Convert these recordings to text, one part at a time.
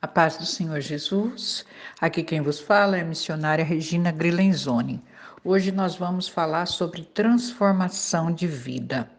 A paz do Senhor Jesus. Aqui quem vos fala é a missionária Regina Grilenzoni. Hoje nós vamos falar sobre transformação de vida.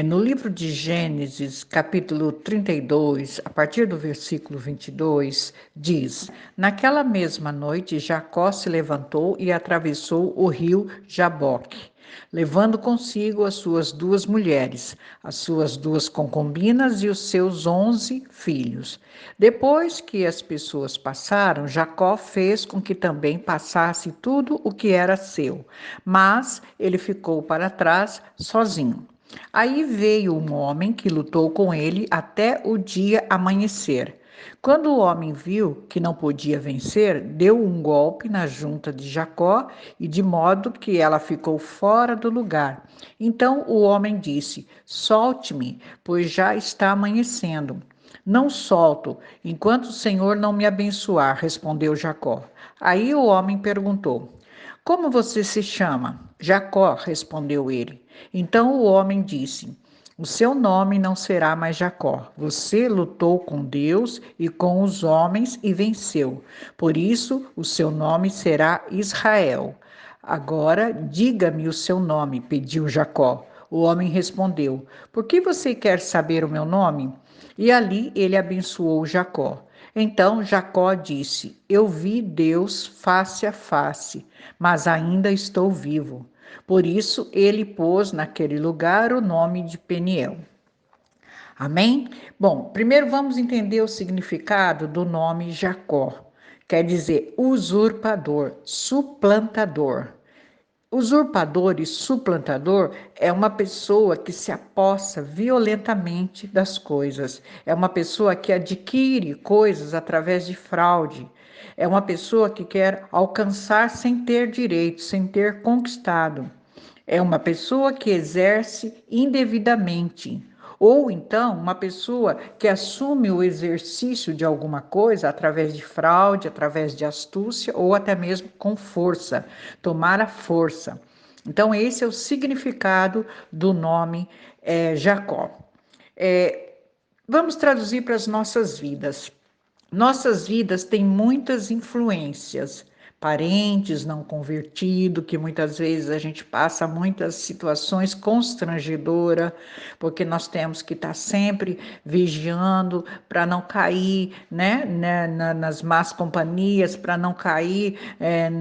No livro de Gênesis, capítulo 32, a partir do versículo 22, diz: Naquela mesma noite, Jacó se levantou e atravessou o rio Jaboque, levando consigo as suas 2 mulheres, as suas 2 concubinas e os seus 11 filhos. Depois que as pessoas passaram, Jacó fez com que também passasse tudo o que era seu, mas ele ficou para trás sozinho. Aí veio um homem que lutou com ele até o dia amanhecer. Quando o homem viu que não podia vencer, deu um golpe na junta de Jacó, e de modo que ela ficou fora do lugar. Então o homem disse: Solte-me, pois já está amanhecendo. Não solto, enquanto o Senhor não me abençoar, respondeu Jacó. Aí o homem perguntou: Como você se chama? Jacó, respondeu ele. Então o homem disse: O seu nome não será mais Jacó. Você lutou com Deus e com os homens e venceu. Por isso o seu nome será Israel. Agora diga-me o seu nome, pediu Jacó. O homem respondeu: Por que você quer saber o meu nome? E ali ele abençoou Jacó. Então Jacó disse: Eu vi Deus face a face, mas ainda estou vivo. Por isso ele pôs naquele lugar o nome de Peniel. Amém? Bom, primeiro vamos entender o significado do nome Jacó. Quer dizer usurpador, suplantador. Usurpador e suplantador é uma pessoa que se apossa violentamente das coisas. É uma pessoa que adquire coisas através de fraude. É uma pessoa que quer alcançar sem ter direito, sem ter conquistado. É uma pessoa que exerce indevidamente. Ou então, uma pessoa que assume o exercício de alguma coisa através de fraude, através de astúcia ou até mesmo com força, tomar a força. Então, esse é o significado do nome Jacó. Vamos traduzir para as nossas vidas. Nossas vidas têm muitas influências, parentes não convertidos, que muitas vezes a gente passa muitas situações constrangedoras, porque nós temos que estar sempre vigiando para não cair, nas más companhias, para não cair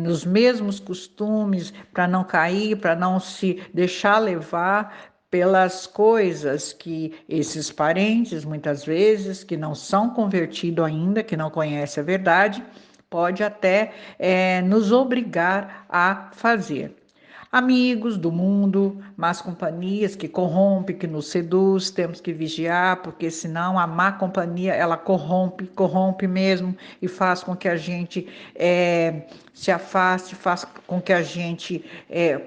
nos mesmos costumes, para não cair, para não se deixar levar pelas coisas que esses parentes, muitas vezes, que não são convertidos ainda, que não conhecem a verdade, pode até nos obrigar a fazer. Amigos do mundo, más companhias que corrompem, que nos seduz, temos que vigiar, porque senão a má companhia, ela corrompe mesmo, e faz com que a gente se afaste, faz com que a gente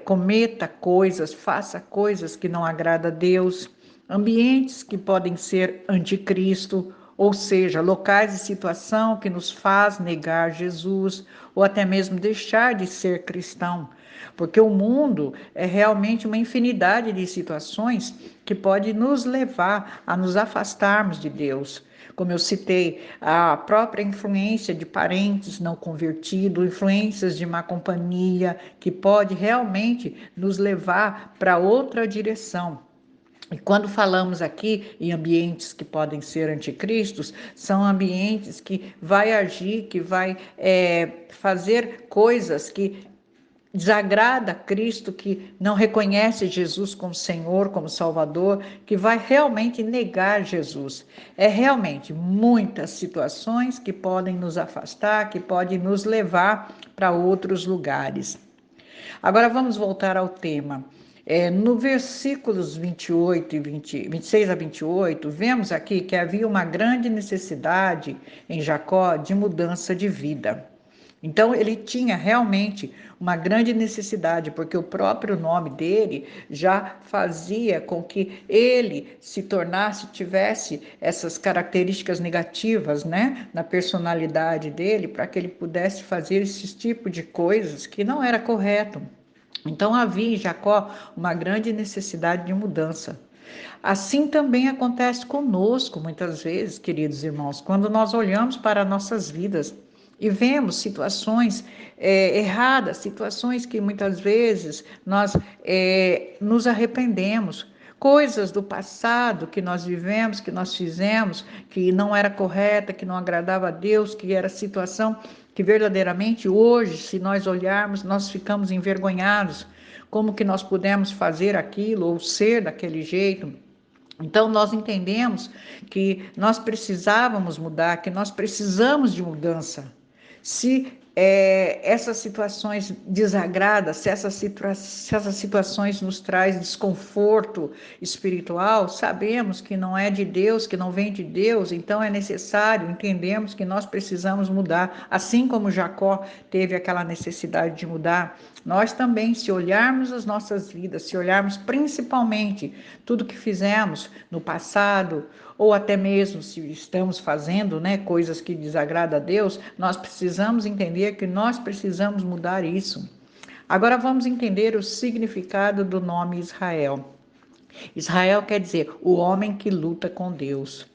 cometa coisas, faça coisas que não agradam a Deus. Ambientes que podem ser anticristo, ou seja, locais e situação que nos faz negar Jesus, ou até mesmo deixar de ser cristão. Porque o mundo é realmente uma infinidade de situações que pode nos levar a nos afastarmos de Deus. Como eu citei, a própria influência de parentes não convertidos, influências de má companhia, que pode realmente nos levar para outra direção. E quando falamos aqui em ambientes que podem ser anticristos, são ambientes que vai agir, que vai fazer coisas que desagrada a Cristo, que não reconhece Jesus como Senhor, como Salvador, que vai realmente negar Jesus. É realmente muitas situações que podem nos afastar, que podem nos levar para outros lugares. Agora vamos voltar ao tema. No versículos 28 e 26 a 28, vemos aqui que havia uma grande necessidade em Jacó de mudança de vida. Então ele tinha realmente uma grande necessidade, porque o próprio nome dele já fazia com que ele se tornasse, tivesse essas características negativas, na personalidade dele, para que ele pudesse fazer esse tipo de coisas que não era correto. Então havia em Jacó uma grande necessidade de mudança. Assim também acontece conosco, muitas vezes, queridos irmãos, quando nós olhamos para nossas vidas e vemos situações erradas, situações que muitas vezes nós nos arrependemos, coisas do passado que nós vivemos, que nós fizemos, que não era correta, que não agradava a Deus, que era situação que verdadeiramente hoje, se nós olharmos, nós ficamos envergonhados. Como que nós pudemos fazer aquilo ou ser daquele jeito? Então, nós entendemos que nós precisávamos mudar, que nós precisamos de mudança. Se essas situações desagradam, se essas situações nos traz desconforto espiritual, sabemos que não é de Deus, que não vem de Deus, então é necessário, entendemos que nós precisamos mudar, assim como Jacó teve aquela necessidade de mudar. Nós também, se olharmos as nossas vidas, se olharmos principalmente tudo que fizemos no passado, ou até mesmo se estamos fazendo, coisas que desagradam a Deus, nós precisamos entender que nós precisamos mudar isso. Agora vamos entender o significado do nome Israel. Israel quer dizer o homem que luta com Deus.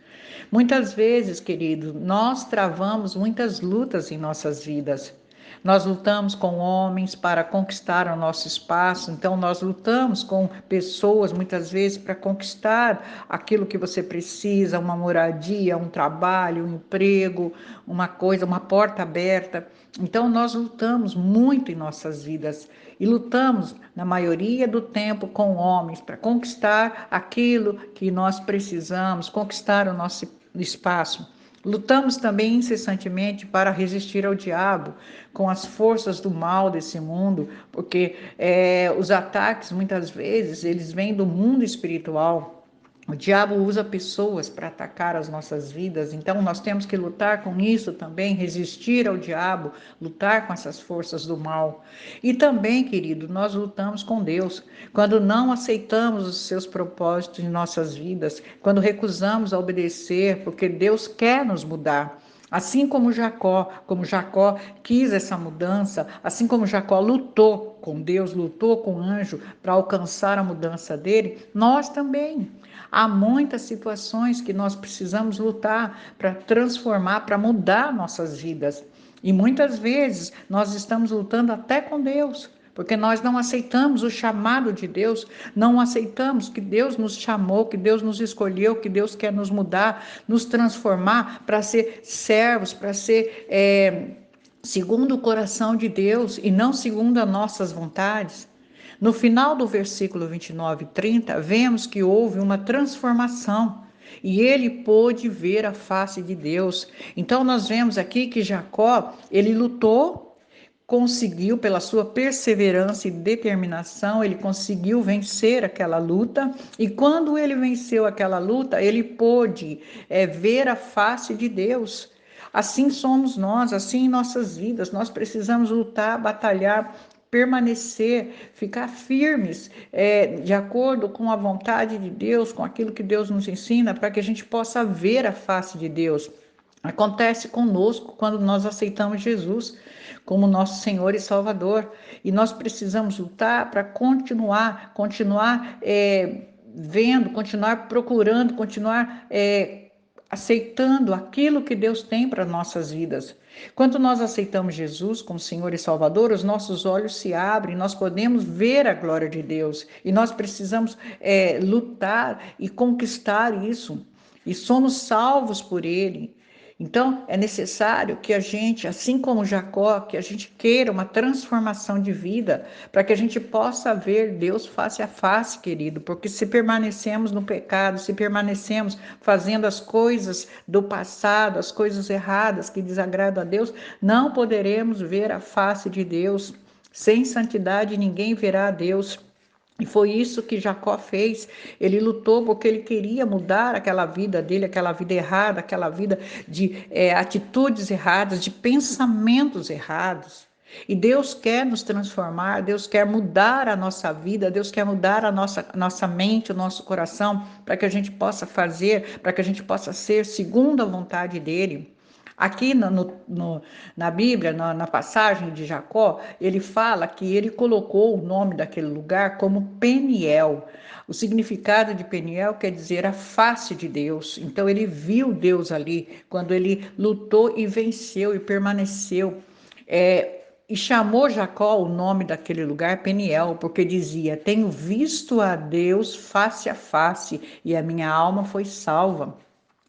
Muitas vezes, querido, nós travamos muitas lutas em nossas vidas. Nós lutamos com homens para conquistar o nosso espaço, então nós lutamos com pessoas muitas vezes para conquistar aquilo que você precisa, uma moradia, um trabalho, um emprego, uma coisa, uma porta aberta. Então nós lutamos muito em nossas vidas e lutamos na maioria do tempo com homens para conquistar aquilo que nós precisamos, conquistar o nosso espaço. Lutamos também incessantemente para resistir ao diabo, com as forças do mal desse mundo, porque os ataques, muitas vezes, eles vêm do mundo espiritual. O diabo usa pessoas para atacar as nossas vidas, então nós temos que lutar com isso também, resistir ao diabo, lutar com essas forças do mal. E também, querido, nós lutamos com Deus, quando não aceitamos os seus propósitos em nossas vidas, quando recusamos a obedecer, porque Deus quer nos mudar. Assim como Jacó quis essa mudança, assim como Jacó lutou com Deus, lutou com o anjo para alcançar a mudança dele, nós também. Há muitas situações que nós precisamos lutar para transformar, para mudar nossas vidas. E muitas vezes nós estamos lutando até com Deus, porque nós não aceitamos o chamado de Deus, não aceitamos que Deus nos chamou, que Deus nos escolheu, que Deus quer nos mudar, nos transformar para ser servos, para ser segundo o coração de Deus e não segundo as nossas vontades. No final do versículo 29 e 30, vemos que houve uma transformação e ele pôde ver a face de Deus. Então nós vemos aqui que Jacó, ele lutou, conseguiu pela sua perseverança e determinação, ele conseguiu vencer aquela luta, e quando ele venceu aquela luta, ele pôde ver a face de Deus. Assim somos nós, assim em nossas vidas, nós precisamos lutar, batalhar, permanecer, ficar firmes, de acordo com a vontade de Deus, com aquilo que Deus nos ensina, para que a gente possa ver a face de Deus. Acontece conosco quando nós aceitamos Jesus como nosso Senhor e Salvador. E nós precisamos lutar para continuar vendo, continuar procurando, continuar aceitando aquilo que Deus tem para nossas vidas. Quando nós aceitamos Jesus como Senhor e Salvador, os nossos olhos se abrem, nós podemos ver a glória de Deus. E nós precisamos lutar e conquistar isso. E somos salvos por Ele. Então, é necessário que a gente, assim como Jacó, que a gente queira uma transformação de vida, para que a gente possa ver Deus face a face, querido, porque se permanecemos no pecado, se permanecemos fazendo as coisas do passado, as coisas erradas que desagradam a Deus, não poderemos ver a face de Deus. Sem santidade, ninguém verá a Deus. E foi isso que Jacó fez. Ele lutou porque ele queria mudar aquela vida dele, aquela vida errada, aquela vida de atitudes erradas, de pensamentos errados. E Deus quer nos transformar, Deus quer mudar a nossa vida, Deus quer mudar a nossa mente, o nosso coração, para que a gente possa fazer, para que a gente possa ser segundo a vontade dele. Aqui na Bíblia, na passagem de Jacó, ele fala que ele colocou o nome daquele lugar como Peniel. O significado de Peniel quer dizer a face de Deus. Então ele viu Deus ali quando ele lutou e venceu e permaneceu. E chamou Jacó o nome daquele lugar Peniel, porque dizia: Tenho visto a Deus face a face e a minha alma foi salva.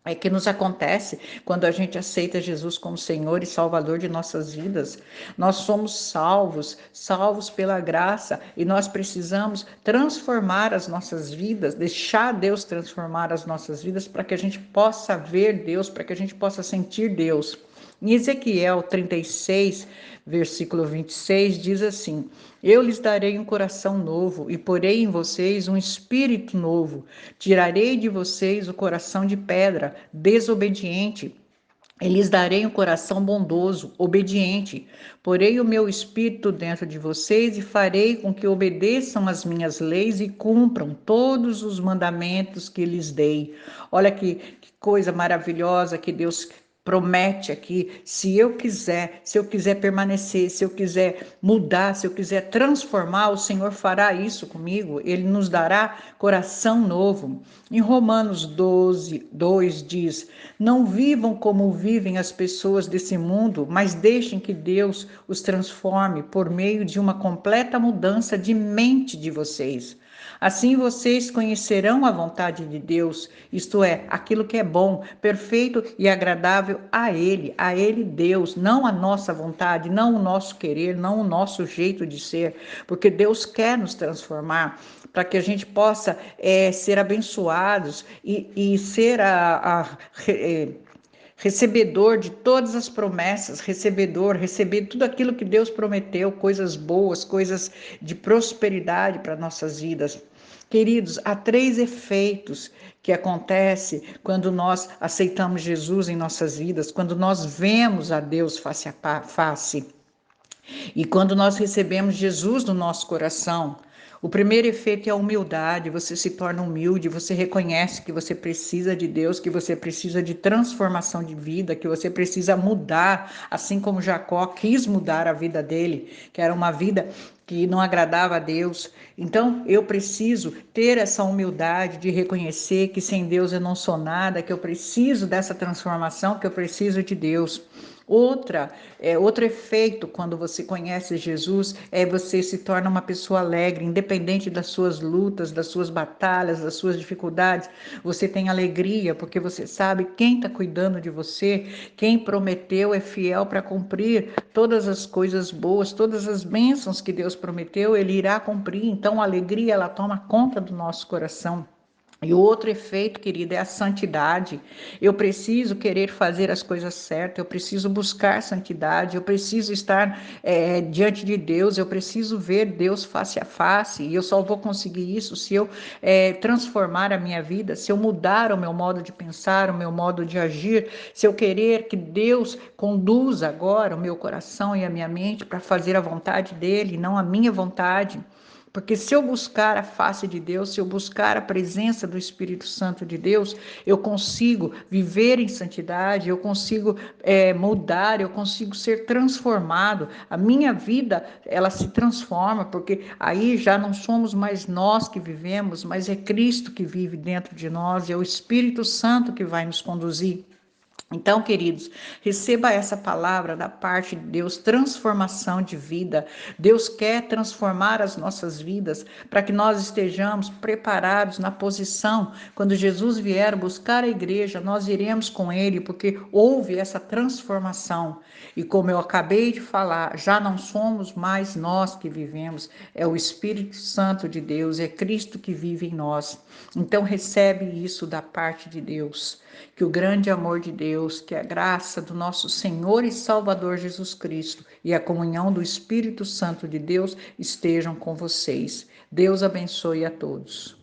É que nos acontece quando a gente aceita Jesus como Senhor e Salvador de nossas vidas. Nós somos salvos, salvos pela graça, e nós precisamos transformar as nossas vidas, deixar Deus transformar as nossas vidas para que a gente possa ver Deus, para que a gente possa sentir Deus. Em Ezequiel 36, versículo 26, diz assim: Eu lhes darei um coração novo e porei em vocês um espírito novo. Tirarei de vocês o coração de pedra, desobediente. E lhes darei um coração bondoso, obediente. Porei o meu espírito dentro de vocês e farei com que obedeçam as minhas leis e cumpram todos os mandamentos que lhes dei. Olha que coisa maravilhosa que Deus promete aqui. Se eu quiser permanecer, se eu quiser mudar, se eu quiser transformar, o Senhor fará isso comigo. Ele nos dará coração novo. Em Romanos 12, 2 diz: Não vivam como vivem as pessoas desse mundo, mas deixem que Deus os transforme por meio de uma completa mudança de mente de vocês. Assim vocês conhecerão a vontade de Deus, isto é, aquilo que é bom, perfeito e agradável a Ele Deus, não a nossa vontade, não o nosso querer, não o nosso jeito de ser, porque Deus quer nos transformar para que a gente possa ser abençoados e ser recebedor de todas as promessas, receber tudo aquilo que Deus prometeu, coisas boas, coisas de prosperidade para nossas vidas. Queridos, há 3 efeitos que acontecem quando nós aceitamos Jesus em nossas vidas, quando nós vemos a Deus face a face. E quando nós recebemos Jesus no nosso coração, o primeiro efeito é a humildade, você se torna humilde, você reconhece que você precisa de Deus, que você precisa de transformação de vida, que você precisa mudar, assim como Jacó quis mudar a vida dele, que era uma vida que não agradava a Deus. Então, eu preciso ter essa humildade de reconhecer que sem Deus eu não sou nada, que eu preciso dessa transformação, que eu preciso de Deus. Outro efeito quando você conhece Jesus é você se torna uma pessoa alegre, independente das suas lutas, das suas batalhas, das suas dificuldades. Você tem alegria porque você sabe quem está cuidando de você, quem prometeu é fiel para cumprir todas as coisas boas, todas as bênçãos que Deus prometeu, Ele irá cumprir. Então a alegria ela toma conta do nosso coração. E o outro efeito, querida, é a santidade. Eu preciso querer fazer as coisas certas, eu preciso buscar santidade, eu preciso estar diante de Deus, eu preciso ver Deus face a face. E eu só vou conseguir isso se eu transformar a minha vida, se eu mudar o meu modo de pensar, o meu modo de agir, se eu querer que Deus conduza agora o meu coração e a minha mente para fazer a vontade dEle, não a minha vontade. Porque se eu buscar a face de Deus, se eu buscar a presença do Espírito Santo de Deus, eu consigo viver em santidade, eu consigo mudar, eu consigo ser transformado. A minha vida, ela se transforma, porque aí já não somos mais nós que vivemos, mas é Cristo que vive dentro de nós, é o Espírito Santo que vai nos conduzir. Então, queridos, receba essa palavra da parte de Deus, transformação de vida. Deus quer transformar as nossas vidas para que nós estejamos preparados na posição. Quando Jesus vier buscar a igreja, nós iremos com Ele, porque houve essa transformação. E como eu acabei de falar, já não somos mais nós que vivemos, é o Espírito Santo de Deus, é Cristo que vive em nós. Então, recebe isso da parte de Deus. Que o grande amor de Deus, que a graça do nosso Senhor e Salvador Jesus Cristo e a comunhão do Espírito Santo de Deus estejam com vocês. Deus abençoe a todos.